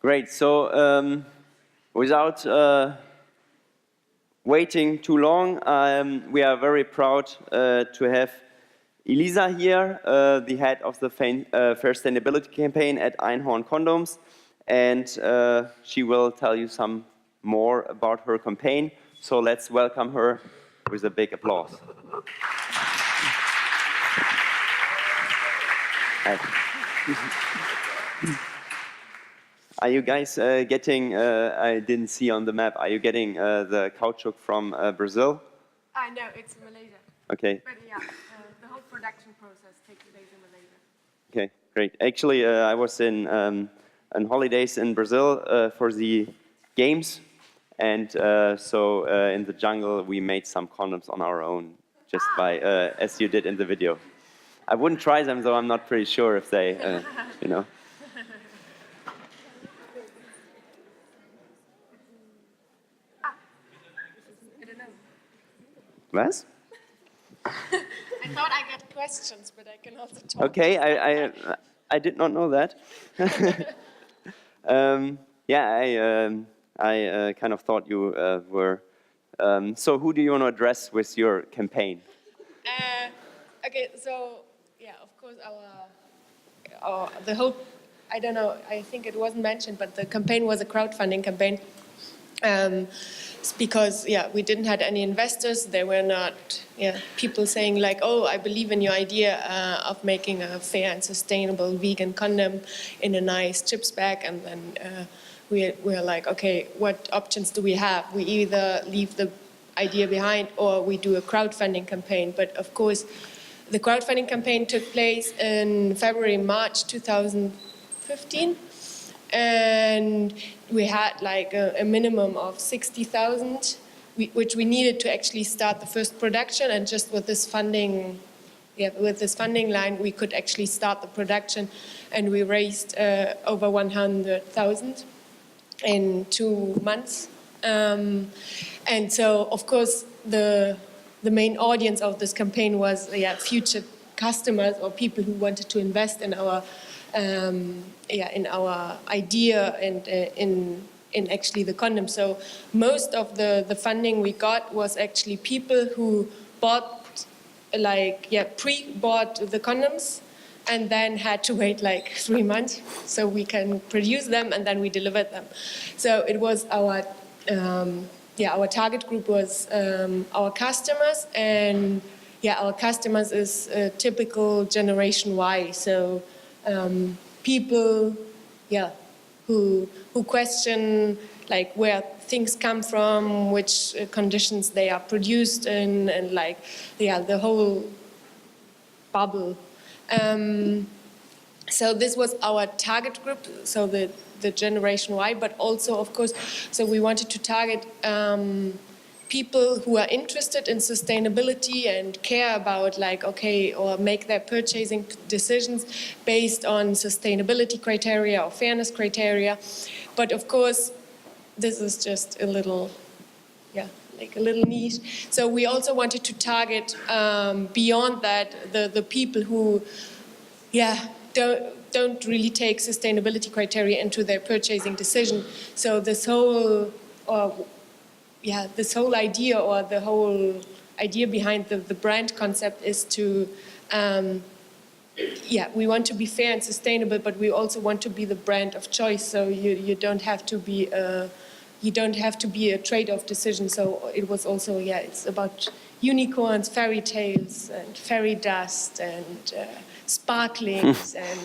Great. So without waiting too long, we are very proud to have Elisa here, the head of the Fair Sustainability campaign at Einhorn Condoms, and she will tell you some more about her campaign. So let's welcome her with a big applause. Are you guys getting, I didn't see on the map, are you getting the caoutchouc from Brazil? No, it's in Malaysia. Okay. But yeah, the whole production process takes place in Malaysia. Okay, great. Actually, I was on holidays in Brazil for the games, and so in the jungle we made some condoms on our own, just by, as you did in the video. I wouldn't try them, though I'm not pretty sure if they, you know. Was? I thought I got questions, but I can also talk. Okay, I did not know that. Yeah, I kind of thought you were. So who do you want to address with your campaign? Okay, so yeah, of course the whole, I don't know, I think it wasn't mentioned, but the campaign was a crowdfunding campaign. It's because we didn't have any investors. There were not people saying like, oh, I believe in your idea of making a fair and sustainable vegan condom in a nice chips bag, and then we're like, okay, what options do we have? We either leave the idea behind or we do a crowdfunding campaign. But of course, the crowdfunding campaign took place in February, March 2015. And we had like a minimum of 60,000, which we needed to actually start the first production. And just with this funding, line, we could actually start the production. And we raised over 100,000 in 2 months. And so, of course, the main audience of this campaign was future customers or people who wanted to invest in our in our idea and in actually the condom. So most of the funding we got was actually people who bought pre-bought the condoms and then had to wait like 3 months so we can produce them and then we delivered them. So it was our target group was our customers, and our customers is typical Generation Y. So people, who question like where things come from, which conditions they are produced in, and like the whole bubble. So this was our target group. So the Generation Y, but also of course, so we wanted to target people who are interested in sustainability and care about or make their purchasing decisions based on sustainability criteria or fairness criteria. But of course, this is just a little niche. So we also wanted to target beyond that the people who don't really take sustainability criteria into their purchasing decision. So this whole idea or the whole idea behind the brand concept is to, we want to be fair and sustainable, but we also want to be the brand of choice. So you don't have to be a trade-off decision. So it was also, it's about unicorns, fairy tales, and fairy dust, and sparklings, and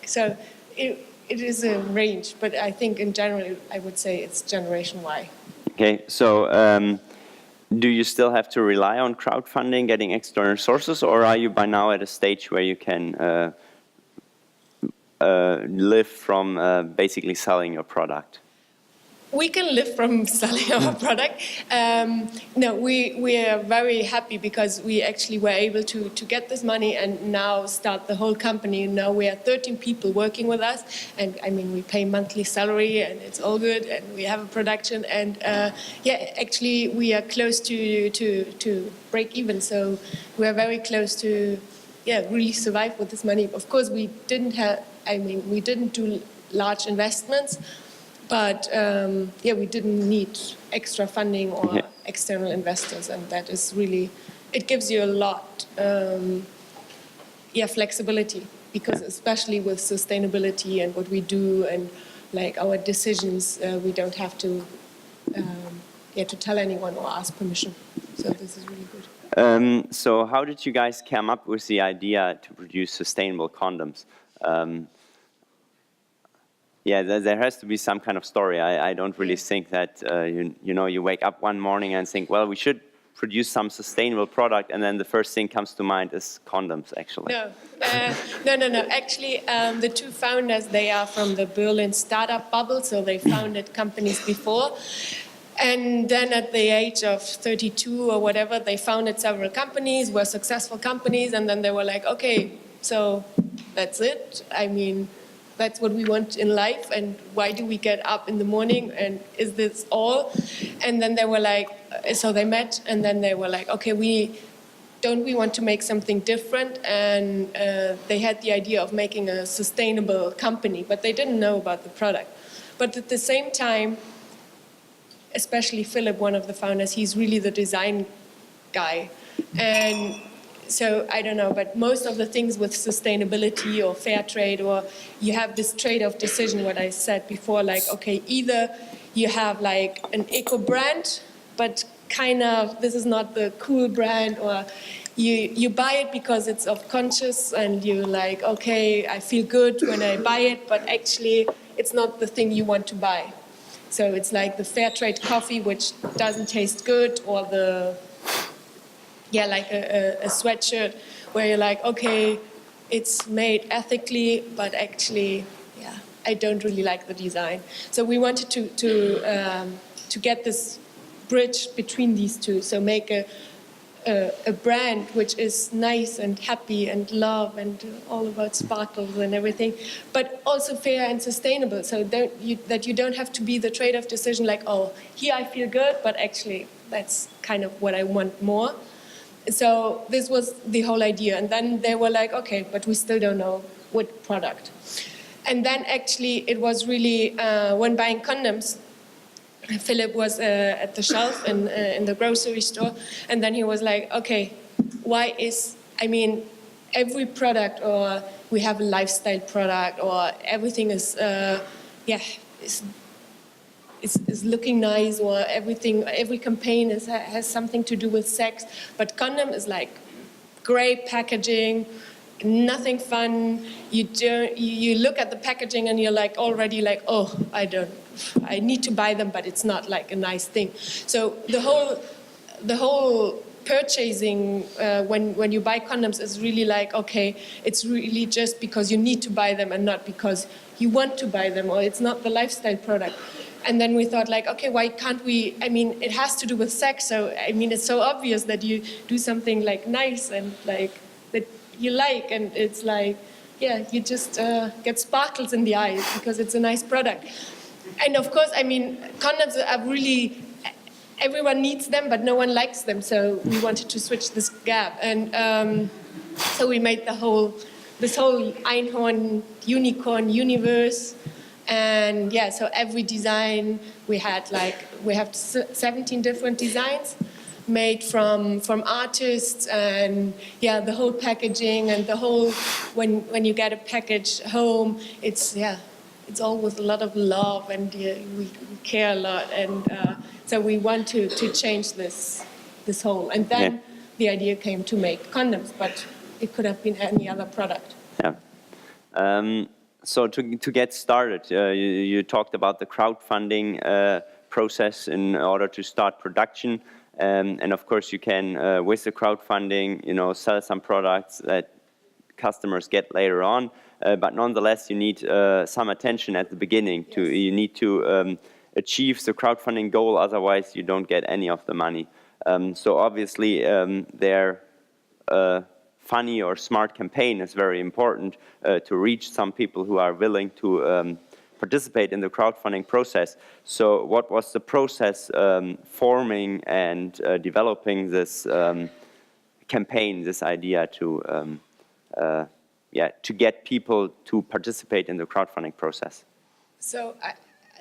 so it is a range. But I think in general, I would say it's Generation Y. Okay, so do you still have to rely on crowdfunding, getting external sources, or are you by now at a stage where you can live from basically selling your product? We can live from selling our product. No, we are very happy because we actually were able to get this money and now start the whole company. Now we are 13 people working with us, and I mean we pay monthly salary and it's all good, and we have a production, and actually we are close to break even. So we are very close to really survive with this money. Of course, we didn't do large investments. But yeah, we didn't need extra funding or external investors, and that is really, it gives you a lot, flexibility, because especially with sustainability and what we do and like our decisions, we don't have to tell anyone or ask permission. So this is really good. So how did you guys come up with the idea to produce sustainable condoms? Yeah, there has to be some kind of story. I don't really think that, you wake up one morning and think, well, we should produce some sustainable product, and then the first thing comes to mind is condoms, actually. No. Actually, the two founders, they are from the Berlin startup bubble, so they founded companies before. And then at the age of 32 or whatever, they founded several companies, were successful companies, and then they were like, okay, so that's it. I mean, that's what we want in life, and why do we get up in the morning, and is this all? And then they were like, so they met, and then they were like, okay, we want to make something different? And they had the idea of making a sustainable company, but they didn't know about the product. But at the same time, especially Philip, one of the founders, he's really the design guy. And so I don't know, but most of the things with sustainability or fair trade, or you have this trade-off decision, what I said before, like, okay, either you have like an eco brand, but kind of this is not the cool brand, or you buy it because it's of conscious and you're like, okay, I feel good when I buy it, but actually it's not the thing you want to buy. So it's like the fair trade coffee, which doesn't taste good, or the like a sweatshirt where you're like, okay, it's made ethically, but actually, I don't really like the design. So we wanted to get this bridge between these two. So make a brand which is nice and happy and love and all about sparkles and everything, but also fair and sustainable. So that you don't have to be the trade-off decision like, oh, here I feel good, but actually that's kind of what I want more. So this was the whole idea. And then they were like, okay, but we still don't know what product. And then actually it was really, when buying condoms, Philip was at the shelf in the grocery store. And then he was like, okay, every product, or we have a lifestyle product, or everything is looking nice, or every campaign has something to do with sex, but condom is like great packaging, nothing fun. You look at the packaging and you're like already like, oh, I need to buy them, but it's not like a nice thing. So the whole purchasing when you buy condoms is really like, okay, it's really just because you need to buy them and not because you want to buy them, or it's not the lifestyle product. And then we thought like, okay, why can't we, it has to do with sex, so it's so obvious that you do something like nice and like that you like, and it's like, you just get sparkles in the eyes because it's a nice product. And of course, condoms are really, everyone needs them, but no one likes them, so we wanted to switch this gap. And so we made this whole einhorn unicorn universe. And so every design we have 17 different designs made from artists, and the whole packaging and the whole, when you get a package home, it's all with a lot of love, and we care a lot, and so we want to change this whole. And then the idea came to make condoms, but it could have been any other product. So to get started, you talked about the crowdfunding process in order to start production, and of course you can, with the crowdfunding, sell some products that customers get later on, but nonetheless you need some attention at the beginning. You need to achieve the crowdfunding goal, otherwise you don't get any of the money. So obviously their funny or smart campaign is very important to reach some people who are willing to participate in the crowdfunding process. So what was the process forming and developing this campaign, this idea to get people to participate in the crowdfunding process? So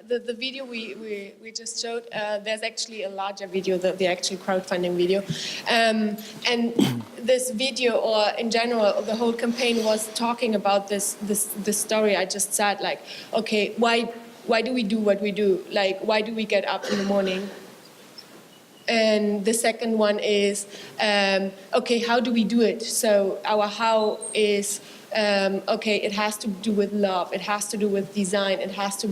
the video we just showed, there's actually a larger video, the actual crowdfunding video. And this video, or in general, the whole campaign was talking about this story I just said, like, okay, why do we do what we do? Like, why do we get up in the morning? And the second one is, okay, how do we do it? So our how is, okay, it has to do with love, it has to do with design, it has to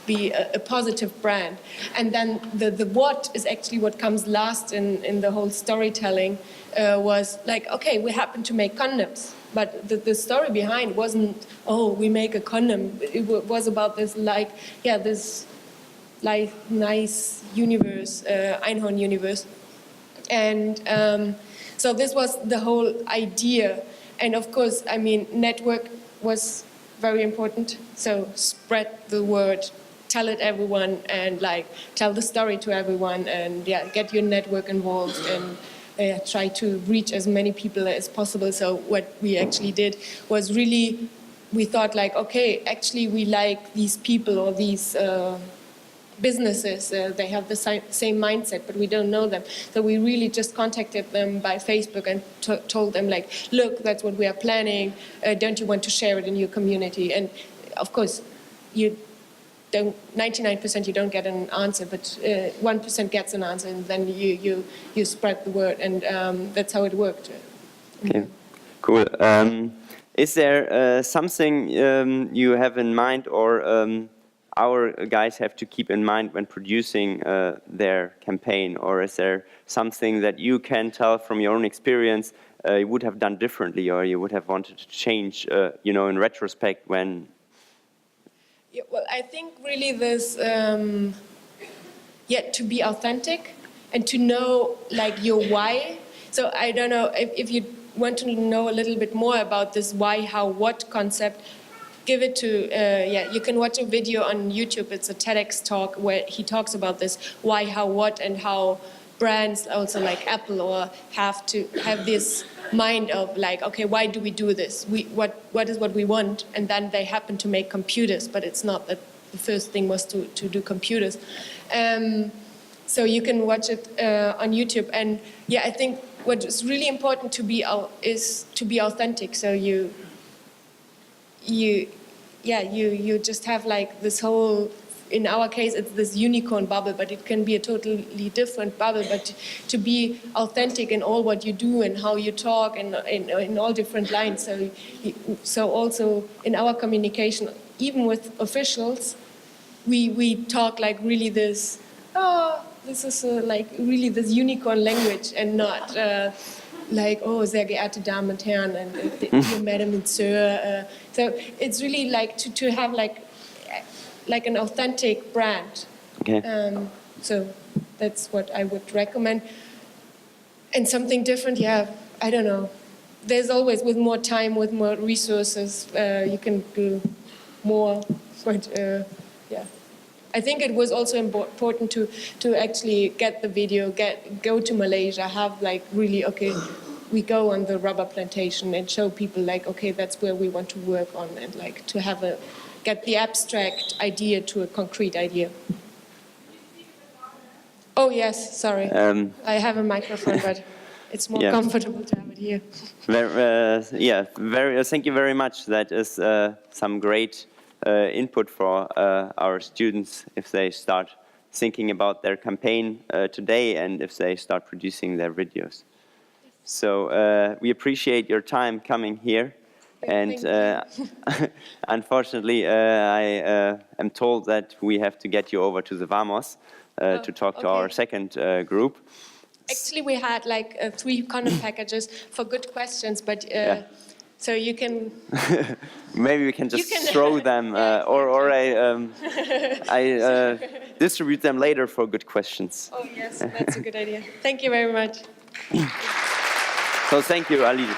be a positive brand. And then the what is actually what comes last in the whole storytelling, was like, okay, we happen to make condoms. But the story behind wasn't, oh, we make a condom. It was about this, like, yeah, this like nice universe, einhorn universe. And so this was the whole idea. And of course, I mean, network was very important. So spread the word, tell it everyone, and like tell the story to everyone, and yeah, get your network involved, and try to reach as many people as possible. So what we actually did was really, we thought like, okay, actually we like these people or these businesses, they have the same mindset, but we don't know them. So we really just contacted them by Facebook and told them like, look, that's what we are planning. Don't you want to share it in your community? And of course, you don't, 99% you don't get an answer, but 1% gets an answer, and then you spread the word, and that's how it worked. Okay, cool. Is there something you have in mind, or our guys have to keep in mind when producing their campaign, or is there something that you can tell from your own experience you would have done differently, or you would have wanted to change, you know, in retrospect when? Yeah, well, I think really this, to be authentic and to know like your why. So I don't know if you want to know a little bit more about this why, how, what concept. Give it to, you can watch a video on YouTube. It's a TEDx talk where he talks about this why, how, what, and how brands also like Apple or have to have this mind of like, okay, why do we do this? What is what we want? And then they happen to make computers, but it's not that the first thing was to do computers. So you can watch it on YouTube. And yeah, I think what is really important to be is to be authentic. So you just have like this whole, in our case it's this unicorn bubble, but it can be a totally different bubble, but to be authentic in all what you do and how you talk, and in all different lines. So also in our communication, even with officials, we talk like really this, this is like really this unicorn language, and not like, oh, sehr geehrte Damen und Herren, and dear Madam and Sir. So it's really like to have like an authentic brand. Okay. So that's what I would recommend. And something different, yeah, I don't know. There's always, with more time, with more resources, you can do more. But yeah. I think it was also important to actually get the video, go to Malaysia, have like really, okay, we go on the rubber plantation and show people like, okay, that's where we want to work on, and like to have get the abstract idea to a concrete idea. Oh yes, sorry. I have a microphone, but it's more comfortable to have it here. Thank you very much. That is some great input for our students if they start thinking about their campaign today, and if they start producing their videos. So we appreciate your time coming here. And unfortunately, I am told that we have to get you over to the Vamos to talk to our second group. Actually, we had like 3 condom packages for good questions, but so you can... Maybe we can just throw them, or I distribute them later for good questions. Oh yes, that's a good idea. Thank you very much. So thank you, Ali.